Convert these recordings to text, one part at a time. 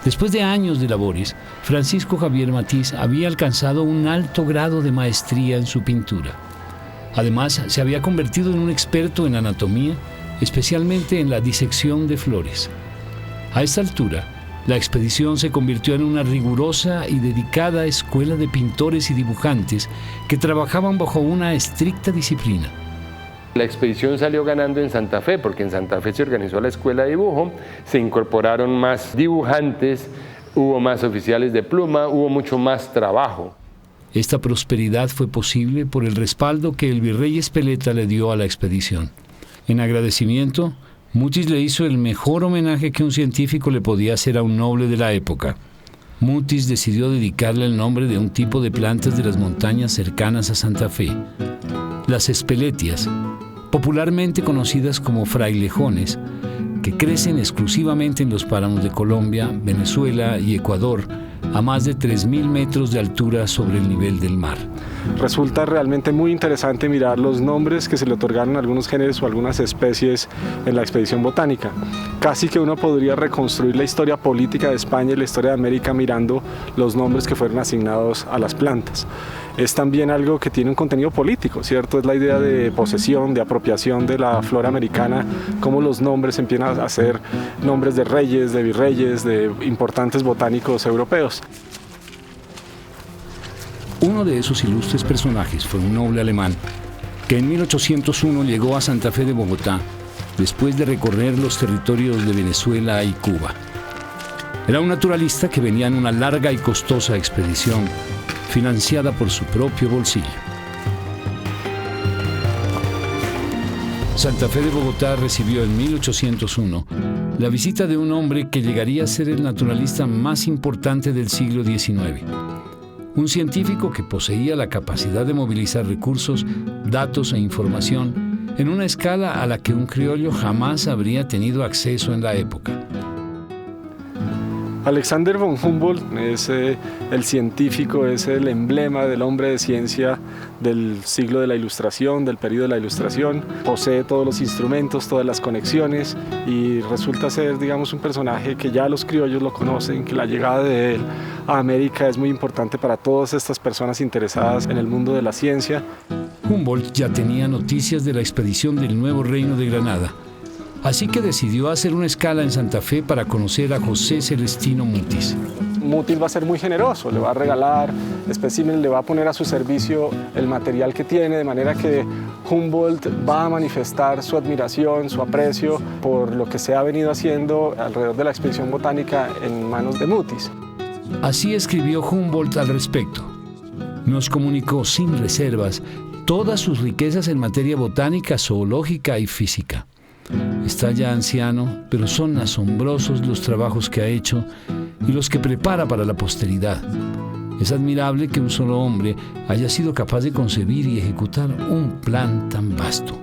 Después de años de labores, Francisco Javier Matisse había alcanzado un alto grado de maestría en su pintura. Además, se había convertido en un experto en anatomía, especialmente en la disección de flores. A esta altura, la expedición se convirtió en una rigurosa y dedicada escuela de pintores y dibujantes que trabajaban bajo una estricta disciplina. La expedición salió ganando en Santa Fe, porque en Santa Fe se organizó la escuela de dibujo, se incorporaron más dibujantes, hubo más oficiales de pluma, hubo mucho más trabajo. Esta prosperidad fue posible por el respaldo que el virrey Espeleta le dio a la expedición. En agradecimiento, Mutis le hizo el mejor homenaje que un científico le podía hacer a un noble de la época. Mutis decidió dedicarle el nombre de un tipo de plantas de las montañas cercanas a Santa Fe, las espeletias, popularmente conocidas como frailejones, que crecen exclusivamente en los páramos de Colombia, Venezuela y Ecuador, a más de 3.000 metros de altura sobre el nivel del mar. Resulta realmente muy interesante mirar los nombres que se le otorgaron a algunos géneros o algunas especies en la expedición botánica. Casi que uno podría reconstruir la historia política de España y la historia de América mirando los nombres que fueron asignados a las plantas. Es también algo que tiene un contenido político, ¿cierto? Es la idea de posesión, de apropiación de la flora americana, cómo los nombres empiezan a ser nombres de reyes, de virreyes, de importantes botánicos europeos. Uno de esos ilustres personajes fue un noble alemán que en 1801 llegó a Santa Fe de Bogotá después de recorrer los territorios de Venezuela y Cuba. Era un naturalista que venía en una larga y costosa expedición financiada por su propio bolsillo. Santa Fe de Bogotá recibió en 1801 la visita de un hombre que llegaría a ser el naturalista más importante del siglo XIX. Un científico que poseía la capacidad de movilizar recursos, datos e información en una escala a la que un criollo jamás habría tenido acceso en la época. Alexander von Humboldt es el científico, es el emblema del hombre de ciencia del siglo de la Ilustración, del periodo de la Ilustración. Posee todos los instrumentos, todas las conexiones y resulta ser, digamos, un personaje que ya los criollos lo conocen, que la llegada de él a América es muy importante para todas estas personas interesadas en el mundo de la ciencia. Humboldt ya tenía noticias de la expedición del Nuevo Reino de Granada. Así que decidió hacer una escala en Santa Fe para conocer a José Celestino Mutis. Mutis va a ser muy generoso, le va a regalar especímenes, le va a poner a su servicio el material que tiene, de manera que Humboldt va a manifestar su admiración, su aprecio por lo que se ha venido haciendo alrededor de la expedición botánica en manos de Mutis. Así escribió Humboldt al respecto. Nos comunicó sin reservas todas sus riquezas en materia botánica, zoológica y física. Está ya anciano, pero son asombrosos los trabajos que ha hecho y los que prepara para la posteridad. Es admirable que un solo hombre haya sido capaz de concebir y ejecutar un plan tan vasto.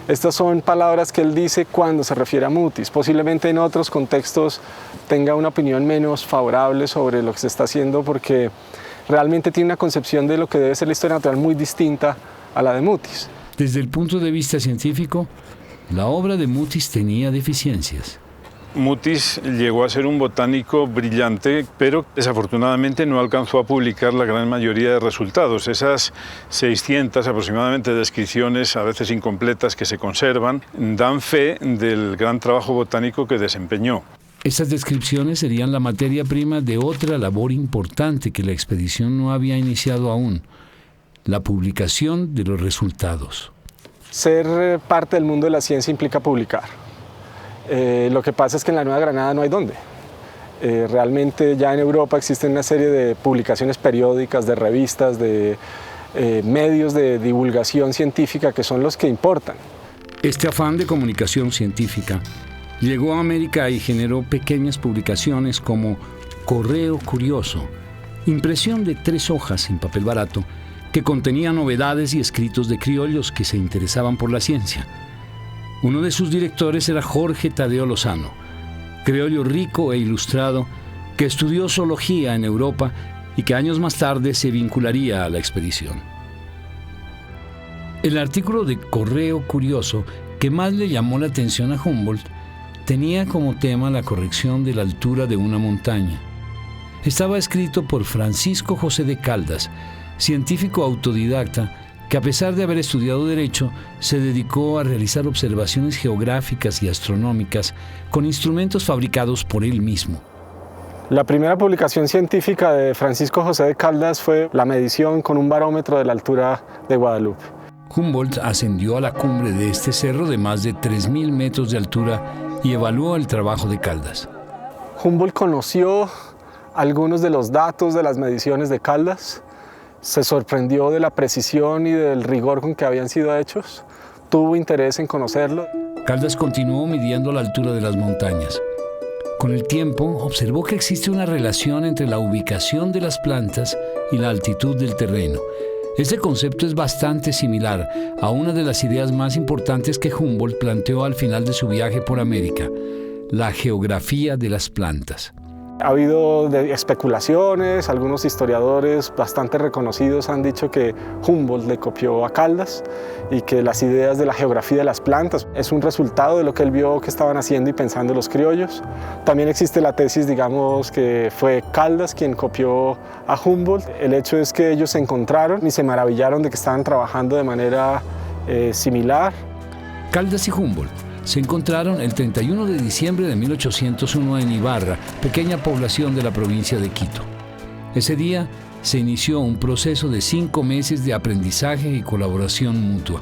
Estas son palabras que él dice cuando se refiere a Mutis. Posiblemente en otros contextos tenga una opinión menos favorable sobre lo que se está haciendo porque realmente tiene una concepción de lo que debe ser la historia natural muy distinta a la de Mutis. Desde el punto de vista científico, la obra de Mutis tenía deficiencias. Mutis llegó a ser un botánico brillante, pero desafortunadamente no alcanzó a publicar la gran mayoría de resultados. Esas 600 aproximadamente descripciones, a veces incompletas, que se conservan, dan fe del gran trabajo botánico que desempeñó. Estas descripciones serían la materia prima de otra labor importante que la expedición no había iniciado aún: la publicación de los resultados. Ser parte del mundo de la ciencia implica publicar. Lo que pasa es que en la Nueva Granada no hay dónde. Realmente ya en Europa existen una serie de publicaciones periódicas, de revistas, de medios de divulgación científica que son los que importan. Este afán de comunicación científica llegó a América y generó pequeñas publicaciones como Correo Curioso, impresión de 3 hojas en papel barato, que contenía novedades y escritos de criollos que se interesaban por la ciencia. Uno de sus directores era Jorge Tadeo Lozano, criollo rico e ilustrado que estudió zoología en Europa y que años más tarde se vincularía a la expedición. El artículo de Correo Curioso que más le llamó la atención a Humboldt tenía como tema la corrección de la altura de una montaña. Estaba escrito por Francisco José de Caldas, científico autodidacta que, a pesar de haber estudiado Derecho, se dedicó a realizar observaciones geográficas y astronómicas con instrumentos fabricados por él mismo. La primera publicación científica de Francisco José de Caldas fue la medición con un barómetro de la altura de Guadalupe. Humboldt ascendió a la cumbre de este cerro de más de 3.000 metros de altura y evaluó el trabajo de Caldas. Humboldt conoció algunos de los datos de las mediciones de Caldas, se sorprendió de la precisión y del rigor con que habían sido hechos, tuvo interés en conocerlo. Caldas continuó midiendo la altura de las montañas. Con el tiempo, observó que existe una relación entre la ubicación de las plantas y la altitud del terreno. Este concepto es bastante similar a una de las ideas más importantes que Humboldt planteó al final de su viaje por América, la geografía de las plantas. Ha habido especulaciones, algunos historiadores bastante reconocidos han dicho que Humboldt le copió a Caldas y que las ideas de la geografía de las plantas es un resultado de lo que él vio que estaban haciendo y pensando los criollos. También existe la tesis, digamos, que fue Caldas quien copió a Humboldt. El hecho es que ellos se encontraron y se maravillaron de que estaban trabajando de manera similar. Caldas y Humboldt se encontraron el 31 de diciembre de 1801 en Ibarra, pequeña población de la provincia de Quito. Ese día se inició un proceso de 5 meses de aprendizaje y colaboración mutua.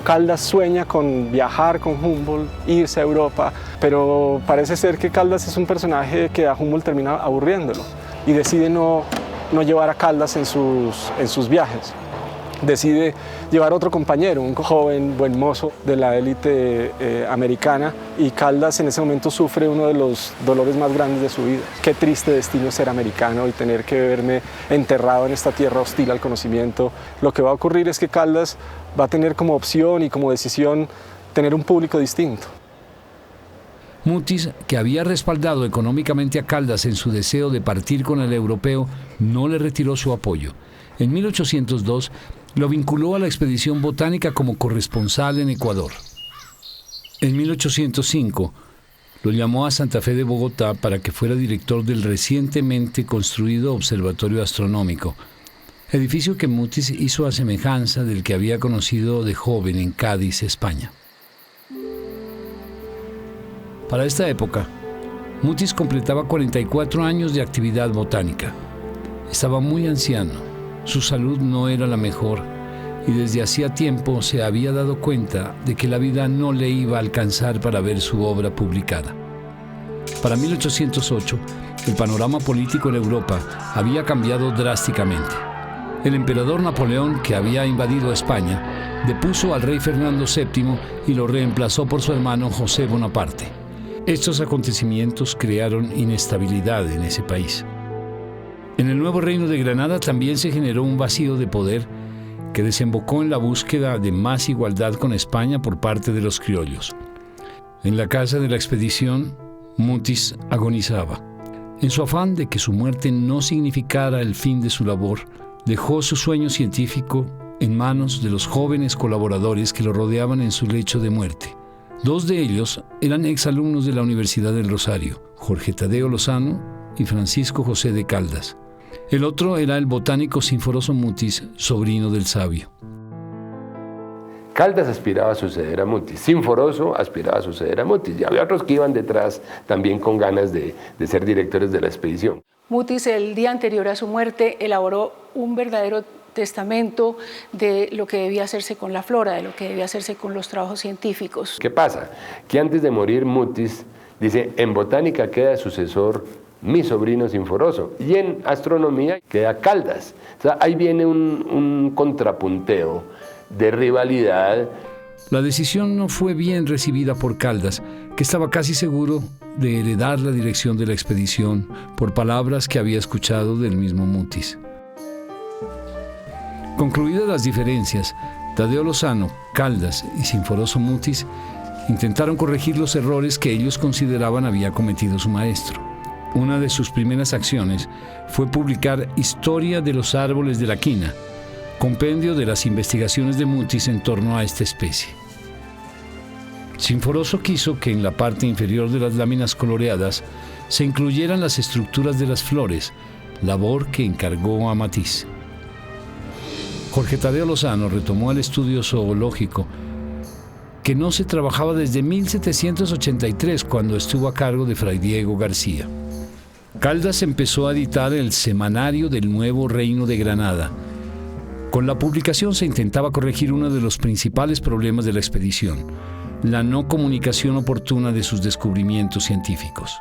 Caldas sueña con viajar con Humboldt, irse a Europa, pero parece ser que Caldas es un personaje que a Humboldt termina aburriéndolo y decide no llevar a Caldas en sus viajes. Decide llevar otro compañero, un joven buen mozo de la élite americana, y Caldas en ese momento sufre uno de los dolores más grandes de su vida. Qué triste destino ser americano y tener que verme enterrado en esta tierra hostil al conocimiento. Lo que va a ocurrir es que Caldas va a tener como opción y como decisión tener un público distinto. Mutis, que había respaldado económicamente a Caldas en su deseo de partir con el europeo, no le retiró su apoyo. En 1802 lo vinculó a la expedición botánica como corresponsal en Ecuador. En 1805 lo llamó a Santa Fe de Bogotá para que fuera director del recientemente construido Observatorio Astronómico, edificio que Mutis hizo a semejanza del que había conocido de joven en Cádiz, España. Para esta época, Mutis completaba 44 años de actividad botánica. Estaba muy anciano. Su salud no era la mejor y desde hacía tiempo se había dado cuenta de que la vida no le iba a alcanzar para ver su obra publicada. Para 1808, el panorama político en Europa había cambiado drásticamente. El emperador Napoleón, que había invadido España, depuso al rey Fernando VII y lo reemplazó por su hermano José Bonaparte. Estos acontecimientos crearon inestabilidad en ese país. En el nuevo reino de Granada también se generó un vacío de poder que desembocó en la búsqueda de más igualdad con España por parte de los criollos. En la casa de la expedición, Mutis agonizaba. En su afán de que su muerte no significara el fin de su labor, dejó su sueño científico en manos de los jóvenes colaboradores que lo rodeaban en su lecho de muerte. 2 de ellos eran exalumnos de la Universidad del Rosario, Jorge Tadeo Lozano y Francisco José de Caldas. El otro era el botánico Sinforoso Mutis, sobrino del sabio. Caldas aspiraba a suceder a Mutis, Sinforoso aspiraba a suceder a Mutis, y había otros que iban detrás también con ganas de ser directores de la expedición. Mutis, el día anterior a su muerte, elaboró un verdadero testamento de lo que debía hacerse con la flora, de lo que debía hacerse con los trabajos científicos. ¿Qué pasa? Que antes de morir Mutis dice, en botánica queda sucesor mi sobrino Sinforoso, y en astronomía queda Caldas. O sea, ahí viene un contrapunteo de rivalidad. La decisión no fue bien recibida por Caldas, que estaba casi seguro de heredar la dirección de la expedición por palabras que había escuchado del mismo Mutis. Concluidas las diferencias, Tadeo Lozano, Caldas y Sinforoso Mutis intentaron corregir los errores que ellos consideraban había cometido su maestro. Una de sus primeras acciones fue publicar Historia de los árboles de la quina, compendio de las investigaciones de Mutis en torno a esta especie. Sinforoso quiso que en la parte inferior de las láminas coloreadas se incluyeran las estructuras de las flores, labor que encargó a Matisse. Jorge Tadeo Lozano retomó el estudio zoológico, que no se trabajaba desde 1783, cuando estuvo a cargo de Fray Diego García. Caldas empezó a editar el Semanario del Nuevo Reino de Granada. Con la publicación se intentaba corregir uno de los principales problemas de la expedición, la no comunicación oportuna de sus descubrimientos científicos.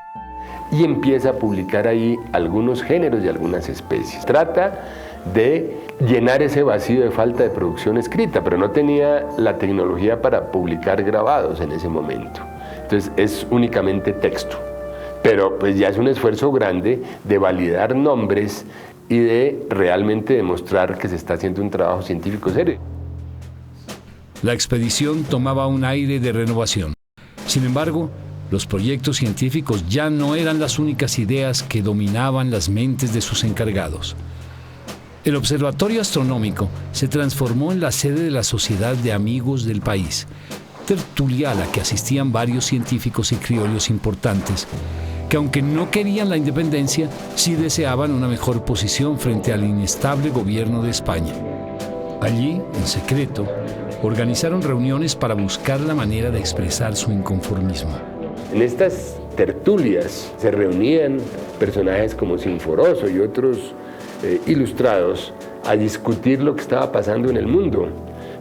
Y empieza a publicar ahí algunos géneros y algunas especies. Trata de llenar ese vacío de falta de producción escrita, pero no tenía la tecnología para publicar grabados en ese momento. Entonces es únicamente texto. Pero pues ya es un esfuerzo grande de validar nombres y de realmente demostrar que se está haciendo un trabajo científico serio. La expedición tomaba un aire de renovación. Sin embargo, los proyectos científicos ya no eran las únicas ideas que dominaban las mentes de sus encargados. El Observatorio Astronómico se transformó en la sede de la Sociedad de Amigos del País, tertulia a la que asistían varios científicos y criollos importantes, que aunque no querían la independencia, sí deseaban una mejor posición frente al inestable gobierno de España. Allí, en secreto, organizaron reuniones para buscar la manera de expresar su inconformismo. En estas tertulias se reunían personajes como Sinforoso y otros ilustrados a discutir lo que estaba pasando en el mundo.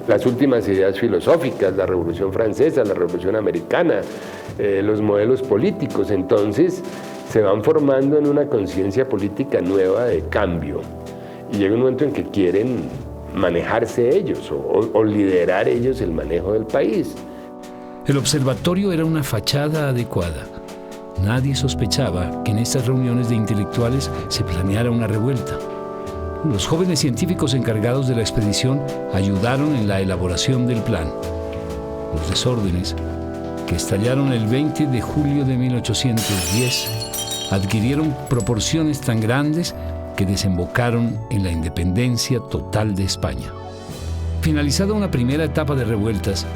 Las últimas ideas filosóficas, la Revolución Francesa, la Revolución Americana, los modelos políticos. Entonces se van formando en una conciencia política nueva de cambio. Y llega un momento en que quieren manejarse ellos o liderar ellos el manejo del país. El observatorio era una fachada adecuada. Nadie sospechaba que en estas reuniones de intelectuales se planeara una revuelta. Los jóvenes científicos encargados de la expedición ayudaron en la elaboración del plan. Los desórdenes, que estallaron el 20 de julio de 1810, adquirieron proporciones tan grandes que desembocaron en la independencia total de España. Finalizada una primera etapa de revueltas,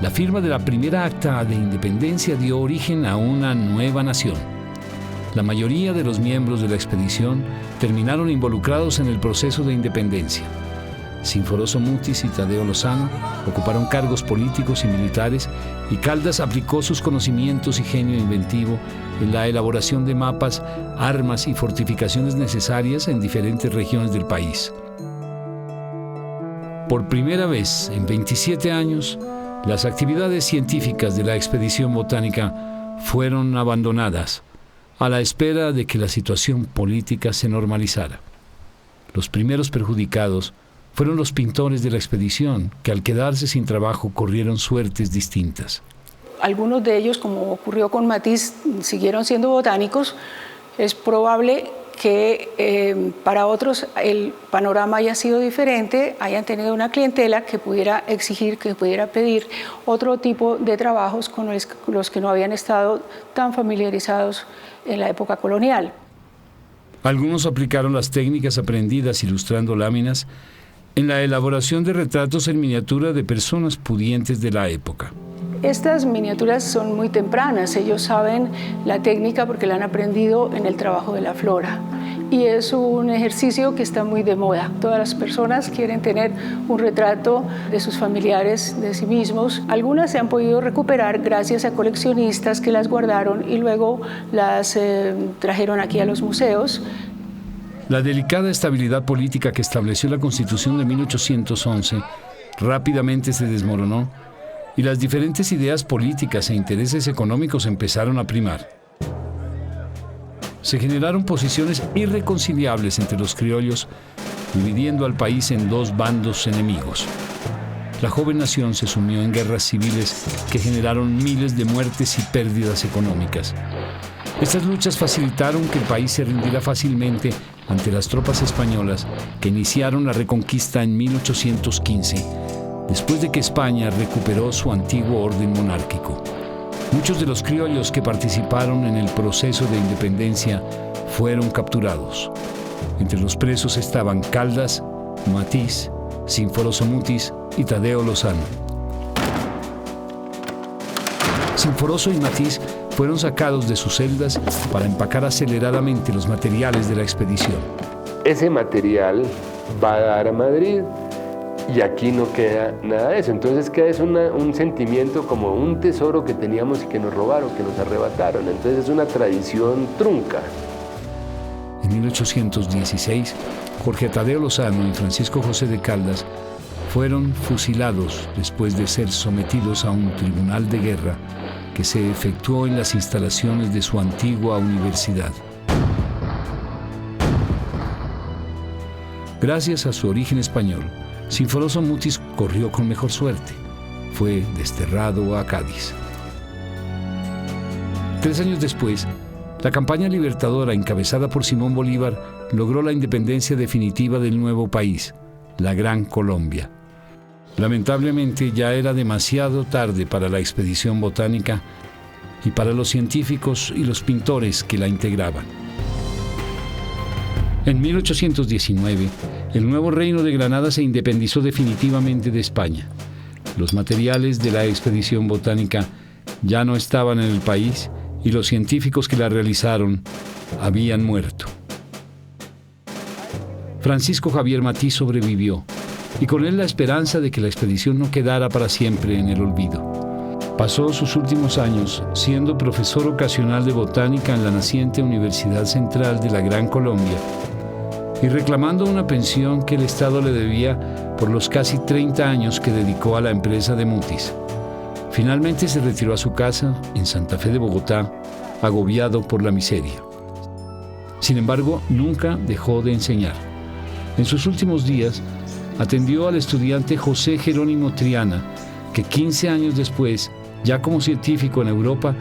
la firma de la primera acta de independencia dio origen a una nueva nación. La mayoría de los miembros de la expedición terminaron involucrados en el proceso de independencia. Sinforoso Mutis y Tadeo Lozano ocuparon cargos políticos y militares, y Caldas aplicó sus conocimientos y genio inventivo en la elaboración de mapas, armas y fortificaciones necesarias en diferentes regiones del país. Por primera vez en 27 años, las actividades científicas de la expedición botánica fueron abandonadas, a la espera de que la situación política se normalizara. Los primeros perjudicados fueron los pintores de la expedición, que al quedarse sin trabajo corrieron suertes distintas. Algunos de ellos, como ocurrió con Matisse, siguieron siendo botánicos. Es probable que para otros el panorama haya sido diferente, hayan tenido una clientela que pudiera exigir, que pudiera pedir otro tipo de trabajos con los que no habían estado tan familiarizados en la época colonial. Algunos aplicaron las técnicas aprendidas ilustrando láminas en la elaboración de retratos en miniatura de personas pudientes de la época. Estas miniaturas son muy tempranas, ellos saben la técnica porque la han aprendido en el trabajo de la flora. Y es un ejercicio que está muy de moda. Todas las personas quieren tener un retrato de sus familiares, de sí mismos. Algunas se han podido recuperar gracias a coleccionistas que las guardaron y luego las trajeron aquí a los museos. La delicada estabilidad política que estableció la Constitución de 1811 rápidamente se desmoronó, y las diferentes ideas políticas e intereses económicos empezaron a primar. Se generaron posiciones irreconciliables entre los criollos, dividiendo al país en dos bandos enemigos. La joven nación se sumió en guerras civiles que generaron miles de muertes y pérdidas económicas. Estas luchas facilitaron que el país se rindiera fácilmente ante las tropas españolas, que iniciaron la reconquista en 1815, después de que España recuperó su antiguo orden monárquico. Muchos de los criollos que participaron en el proceso de independencia fueron capturados. Entre los presos estaban Caldas, Matisse, Sinforoso Mutis y Tadeo Lozano. Sinforoso y Matisse fueron sacados de sus celdas para empacar aceleradamente los materiales de la expedición. Ese material va a dar a Madrid y aquí no queda nada de eso. Entonces queda un sentimiento como un tesoro que teníamos y que nos robaron, que nos arrebataron. Entonces es una tradición trunca. En 1816, Jorge Tadeo Lozano y Francisco José de Caldas fueron fusilados después de ser sometidos a un tribunal de guerra que se efectuó en las instalaciones de su antigua universidad. Gracias a su origen español, Sinforoso Mutis corrió con mejor suerte. Fue desterrado a Cádiz. 3 años después, la campaña libertadora encabezada por Simón Bolívar logró la independencia definitiva del nuevo país, la Gran Colombia. Lamentablemente ya era demasiado tarde para la expedición botánica y para los científicos y los pintores que la integraban. En 1819, el nuevo reino de Granada se independizó definitivamente de España. Los materiales de la expedición botánica ya no estaban en el país y los científicos que la realizaron habían muerto. Francisco Javier Matisse sobrevivió, y con él la esperanza de que la expedición no quedara para siempre en el olvido. Pasó sus últimos años siendo profesor ocasional de botánica en la naciente Universidad Central de la Gran Colombia y reclamando una pensión que el Estado le debía por los casi 30 años que dedicó a la empresa de Mutis. Finalmente se retiró a su casa en Santa Fe de Bogotá, agobiado por la miseria. Sin embargo, nunca dejó de enseñar. En sus últimos días, atendió al estudiante José Jerónimo Triana, que 15 años después, ya como científico en Europa,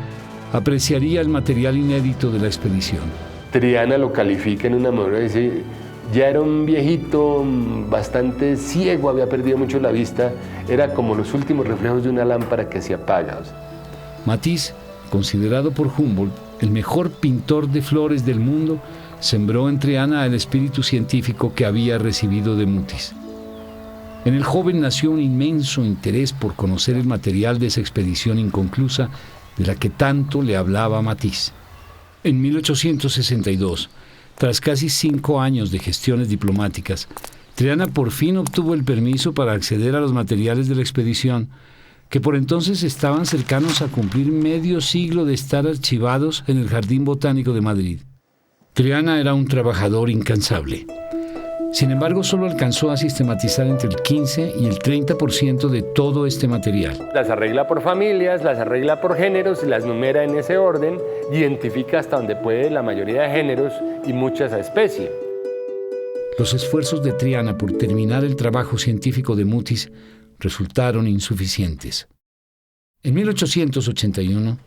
apreciaría el material inédito de la expedición. Triana lo califica en una monografía y dice, ya era un viejito bastante ciego, había perdido mucho la vista, era como los últimos reflejos de una lámpara que se apaga. Matisse, considerado por Humboldt el mejor pintor de flores del mundo, sembró en Triana el espíritu científico que había recibido de Mutis. En el joven nació un inmenso interés por conocer el material de esa expedición inconclusa de la que tanto le hablaba Matisse. En 1862, tras casi 5 años de gestiones diplomáticas, Triana por fin obtuvo el permiso para acceder a los materiales de la expedición, que por entonces estaban cercanos a cumplir medio siglo de estar archivados en el Jardín Botánico de Madrid. Triana era un trabajador incansable. Sin embargo, solo alcanzó a sistematizar entre el 15 y el 30% de todo este material. Las arregla por familias, las arregla por géneros, las numera en ese orden, identifica hasta donde puede la mayoría de géneros y muchas especies. Los esfuerzos de Triana por terminar el trabajo científico de Mutis resultaron insuficientes. En 1881,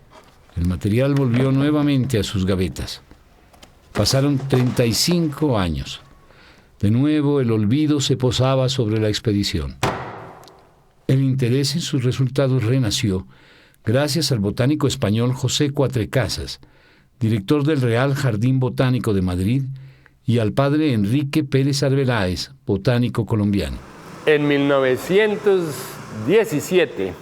el material volvió nuevamente a sus gavetas. Pasaron 35 años. De nuevo, el olvido se posaba sobre la expedición. El interés en sus resultados renació gracias al botánico español José Cuatrecasas, director del Real Jardín Botánico de Madrid, y al padre Enrique Pérez Arbeláez, botánico colombiano. En 1917,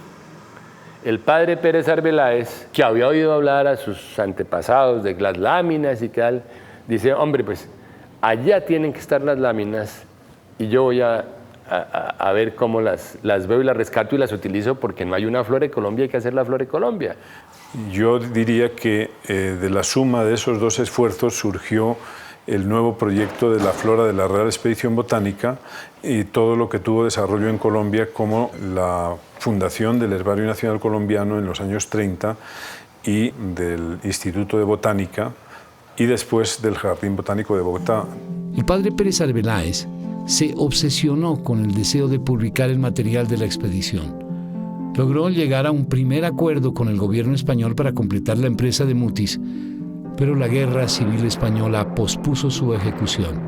el padre Pérez Arbeláez, que había oído hablar a sus antepasados de las láminas y tal, dice, hombre, pues allá tienen que estar las láminas y yo voy a ver cómo las veo y las rescato y las utilizo porque no hay una Flora de Colombia, hay que hacer la Flora de Colombia. Yo diría que de la suma de esos dos esfuerzos surgió el nuevo proyecto de la Flora de la Real Expedición Botánica y todo lo que tuvo desarrollo en Colombia, como la fundación del Herbario Nacional Colombiano en los años 30 y del Instituto de Botánica y después del Jardín Botánico de Bogotá. El padre Pérez Arbeláez se obsesionó con el deseo de publicar el material de la expedición. Logró llegar a un primer acuerdo con el gobierno español para completar la empresa de Mutis, pero la Guerra Civil Española pospuso su ejecución.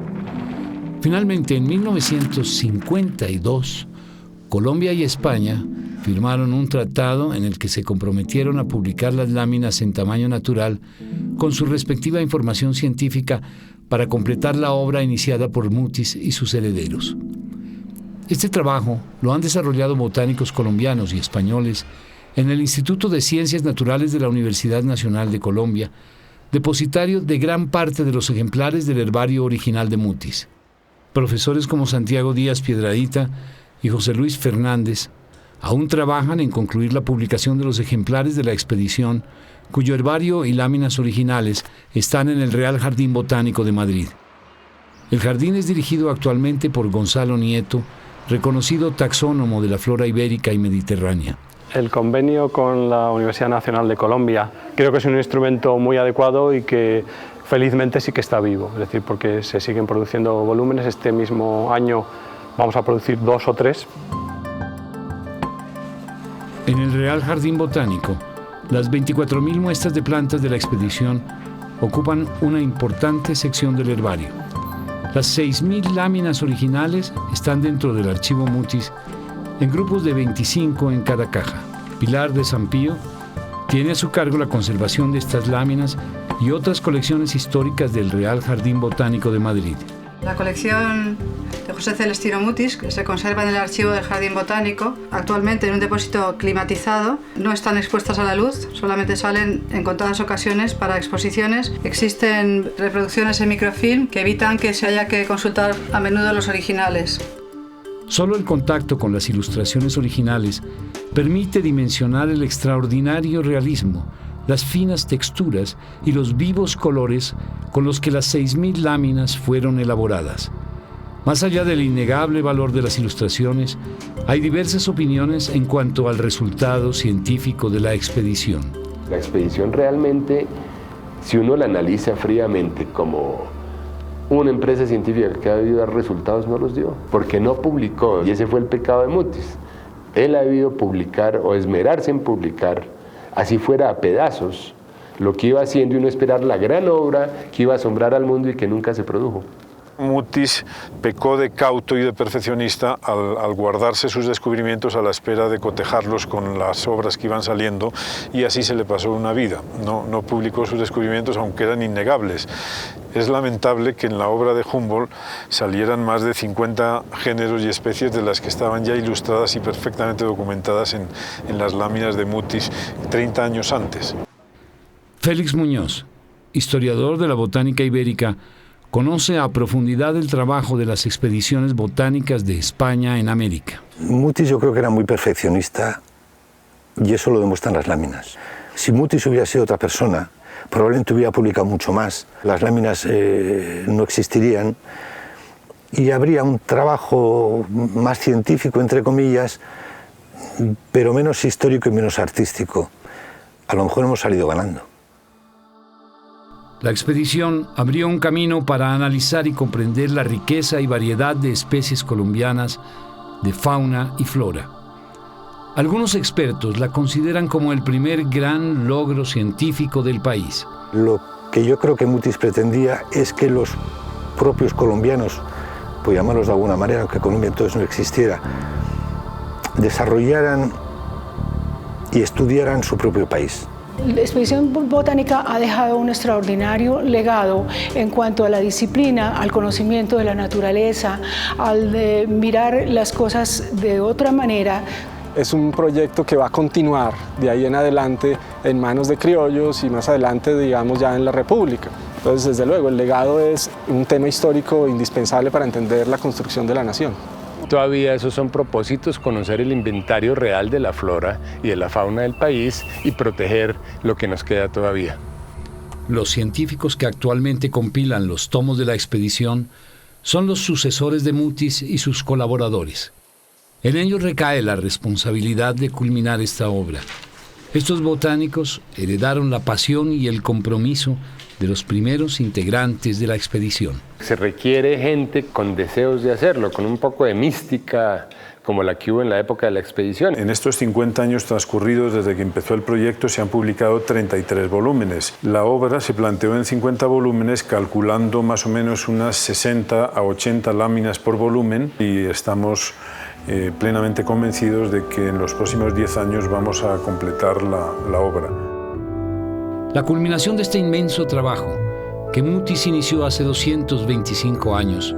Finalmente, en 1952, Colombia y España firmaron un tratado en el que se comprometieron a publicar las láminas en tamaño natural con su respectiva información científica para completar la obra iniciada por Mutis y sus herederos. Este trabajo lo han desarrollado botánicos colombianos y españoles en el Instituto de Ciencias Naturales de la Universidad Nacional de Colombia, depositario de gran parte de los ejemplares del herbario original de Mutis. Profesores como Santiago Díaz Piedradita y José Luis Fernández aún trabajan en concluir la publicación de los ejemplares de la expedición, cuyo herbario y láminas originales están en el Real Jardín Botánico de Madrid. El jardín es dirigido actualmente por Gonzalo Nieto, reconocido taxónomo de la flora ibérica y mediterránea. El convenio con la Universidad Nacional de Colombia creo que es un instrumento muy adecuado y que felizmente sí que está vivo, es decir, porque se siguen produciendo volúmenes. Este mismo año vamos a producir 2 o 3. En el Real Jardín Botánico, las 24.000 muestras de plantas de la expedición ocupan una importante sección del herbario. Las 6.000 láminas originales están dentro del archivo Mutis en grupos de 25 en cada caja. Pilar de Sampío tiene a su cargo la conservación de estas láminas y otras colecciones históricas del Real Jardín Botánico de Madrid. La colección de José Celestino Mutis, que se conserva en el archivo del Jardín Botánico, actualmente en un depósito climatizado, no están expuestas a la luz, solamente salen en contadas ocasiones para exposiciones. Existen reproducciones en microfilm que evitan que se haya que consultar a menudo los originales. Solo el contacto con las ilustraciones originales permite dimensionar el extraordinario realismo, las finas texturas y los vivos colores con los que las 6.000 láminas fueron elaboradas. Más allá del innegable valor de las ilustraciones, hay diversas opiniones en cuanto al resultado científico de la expedición. La expedición realmente, si uno la analiza fríamente como una empresa científica que ha debido dar resultados, no los dio, porque no publicó, y ese fue el pecado de Mutis. Él ha debido publicar o esmerarse en publicar, así fuera a pedazos, lo que iba haciendo y no esperar la gran obra que iba a asombrar al mundo y que nunca se produjo. Mutis pecó de cauto y de perfeccionista al guardarse sus descubrimientos a la espera de cotejarlos con las obras que iban saliendo, y así se le pasó una vida. No publicó sus descubrimientos, aunque eran innegables. Es lamentable que en la obra de Humboldt salieran más de 50 géneros y especies de las que estaban ya ilustradas y perfectamente documentadas en las láminas de Mutis 30 años antes. Félix Muñoz, historiador de la botánica ibérica, conoce a profundidad el trabajo de las expediciones botánicas de España en América. Mutis yo creo que era muy perfeccionista y eso lo demuestran las láminas. Si Mutis hubiera sido otra persona, probablemente hubiera publicado mucho más, las láminas no existirían y habría un trabajo más científico, entre comillas, pero menos histórico y menos artístico. A lo mejor hemos salido ganando. La expedición abrió un camino para analizar y comprender la riqueza y variedad de especies colombianas, de fauna y flora. Algunos expertos la consideran como el primer gran logro científico del país. Lo que yo creo que Mutis pretendía es que los propios colombianos, por llamarlos de alguna manera, aunque Colombia entonces no existiera, desarrollaran y estudiaran su propio país. La expedición botánica ha dejado un extraordinario legado en cuanto a la disciplina, al conocimiento de la naturaleza, al de mirar las cosas de otra manera. Es un proyecto que va a continuar de ahí en adelante en manos de criollos y más adelante, digamos, ya en la República. Entonces, desde luego, el legado es un tema histórico indispensable para entender la construcción de la nación. Todavía esos son propósitos, conocer el inventario real de la flora y de la fauna del país y proteger lo que nos queda todavía. Los científicos que actualmente compilan los tomos de la expedición son los sucesores de Mutis y sus colaboradores. En ellos recae la responsabilidad de culminar esta obra. Estos botánicos heredaron la pasión y el compromiso de los primeros integrantes de la expedición. Se requiere gente con deseos de hacerlo, con un poco de mística, como la que hubo en la época de la expedición. En estos 50 años transcurridos desde que empezó el proyecto se han publicado 33 volúmenes. La obra se planteó en 50 volúmenes, calculando más o menos unas 60 a 80 láminas por volumen, y estamos plenamente convencidos de que en los próximos 10 años vamos a completar la obra. La culminación de este inmenso trabajo, que Mutis inició hace 225 años,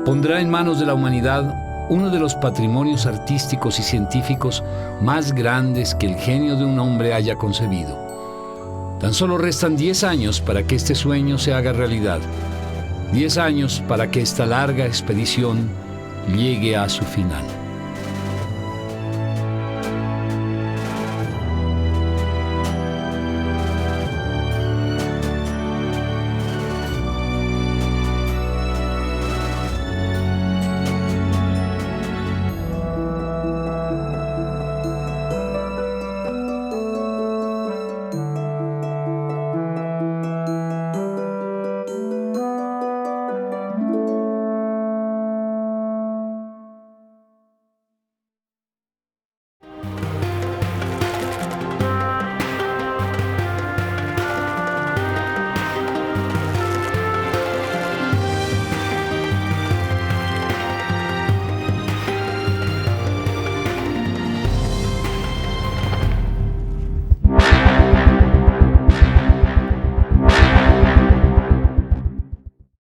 pondrá en manos de la humanidad uno de los patrimonios artísticos y científicos más grandes que el genio de un hombre haya concebido. Tan solo restan 10 años para que este sueño se haga realidad. 10 años para que esta larga expedición llegue a su final.